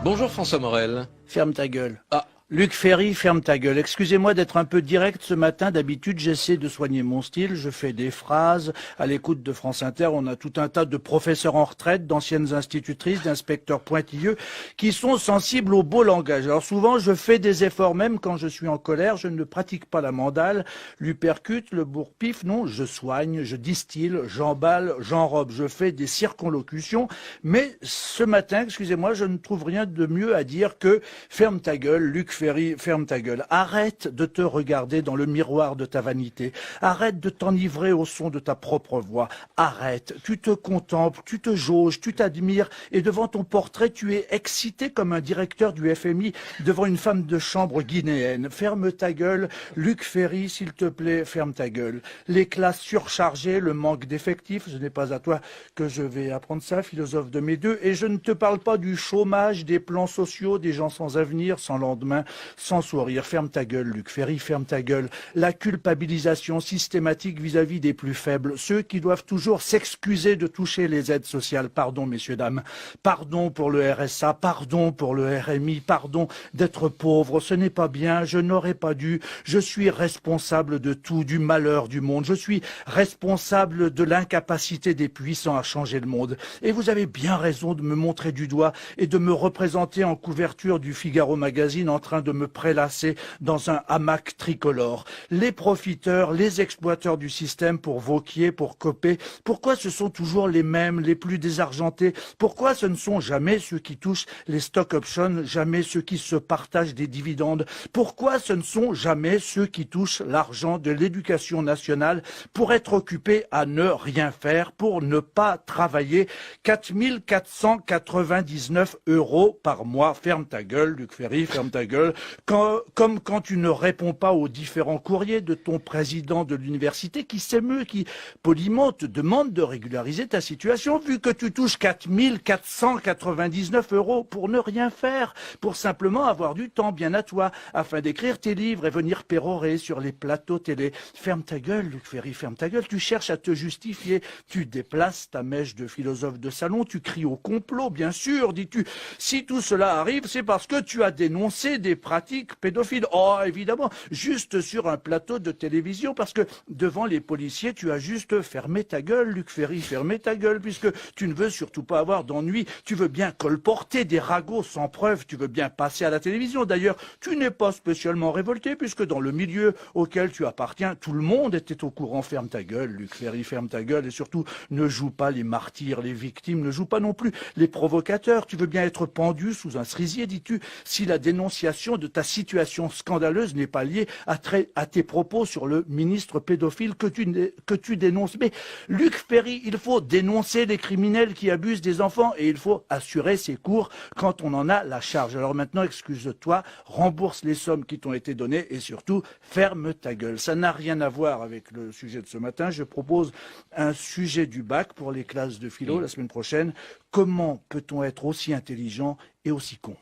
Bonjour François Morel. Ferme ta gueule. Ah, Luc Ferry, ferme ta gueule. Excusez-moi d'être un peu direct ce matin. D'habitude, j'essaie de soigner mon style. Je fais des phrases. À l'écoute de France Inter, on a tout un tas de professeurs en retraite, d'anciennes institutrices, d'inspecteurs pointilleux qui sont sensibles au beau langage. Alors souvent, je fais des efforts même quand je suis en colère. Je ne pratique pas la mandale, l'uppercut, le bourre-pif. Non, je soigne, je distille, j'emballe, j'enrobe. Je fais des circonlocutions. Mais ce matin, excusez-moi, je ne trouve rien de mieux à dire que ferme ta gueule, Luc Ferry, ferme ta gueule. Arrête de te regarder dans le miroir de ta vanité. Arrête de t'enivrer au son de ta propre voix. Arrête. Tu te contemples, tu te jauges, tu t'admires et devant ton portrait, tu es excité comme un directeur du FMI devant une femme de chambre guinéenne. Ferme ta gueule. Luc Ferry, s'il te plaît, ferme ta gueule. Les classes surchargées, le manque d'effectifs, ce n'est pas à toi que je vais apprendre ça, philosophe de mes deux. Et je ne te parle pas du chômage, des plans sociaux, des gens sans avenir, sans lendemain, sans sourire. Ferme ta gueule, Luc Ferry, ferme ta gueule. La culpabilisation systématique vis-à-vis des plus faibles, ceux qui doivent toujours s'excuser de toucher les aides sociales. Pardon, messieurs, dames. Pardon pour le RSA, pardon pour le RMI, pardon d'être pauvre. Ce n'est pas bien, je n'aurais pas dû. Je suis responsable de tout, du malheur du monde. Je suis responsable de l'incapacité des puissants à changer le monde. Et vous avez bien raison de me montrer du doigt et de me représenter en couverture du Figaro Magazine en train de me prélasser dans un hamac tricolore. Les profiteurs, les exploiteurs du système pour Vauquier, pour Copé, pourquoi ce sont toujours les mêmes, les plus désargentés? Pourquoi ce ne sont jamais ceux qui touchent les stock options, jamais ceux qui se partagent des dividendes? Pourquoi ce ne sont jamais ceux qui touchent l'argent de l'éducation nationale pour être occupés à ne rien faire, pour ne pas travailler? 4 499 € par mois. Ferme ta gueule, Luc Ferry, ferme ta gueule. Comme quand tu ne réponds pas aux différents courriers de ton président de l'université qui s'émeut, qui poliment te demande de régulariser ta situation, vu que tu touches 4 499 € pour ne rien faire, pour simplement avoir du temps bien à toi, afin d'écrire tes livres et venir pérorer sur les plateaux télé. Ferme ta gueule, Luc Ferry, ferme ta gueule. Tu cherches à te justifier, tu déplaces ta mèche de philosophe de salon, tu cries au complot, bien sûr, dis-tu. Si tout cela arrive, c'est parce que tu as dénoncé des pratiques pédophiles. Oh, évidemment, juste sur un plateau de télévision, parce que devant les policiers, tu as juste fermé ta gueule, Luc Ferry, fermé ta gueule, puisque tu ne veux surtout pas avoir d'ennui. Tu veux bien colporter des ragots sans preuve, tu veux bien passer à la télévision. D'ailleurs, tu n'es pas spécialement révolté, puisque dans le milieu auquel tu appartiens, tout le monde était au courant. Ferme ta gueule, Luc Ferry, ferme ta gueule, et surtout, ne joue pas les martyrs, les victimes, ne joue pas non plus les provocateurs. Tu veux bien être pendu sous un cerisier, dis-tu, si la dénonciation de ta situation scandaleuse n'est pas liée à tes propos sur le ministre pédophile que tu dénonces. Mais Luc Ferry, il faut dénoncer les criminels qui abusent des enfants et il faut assurer ses cours quand on en a la charge. Alors maintenant, excuse-toi, rembourse les sommes qui t'ont été données et surtout, ferme ta gueule. Ça n'a rien à voir avec le sujet de ce matin. Je propose un sujet du bac pour les classes de philo la semaine prochaine. Comment peut-on être aussi intelligent et aussi con ?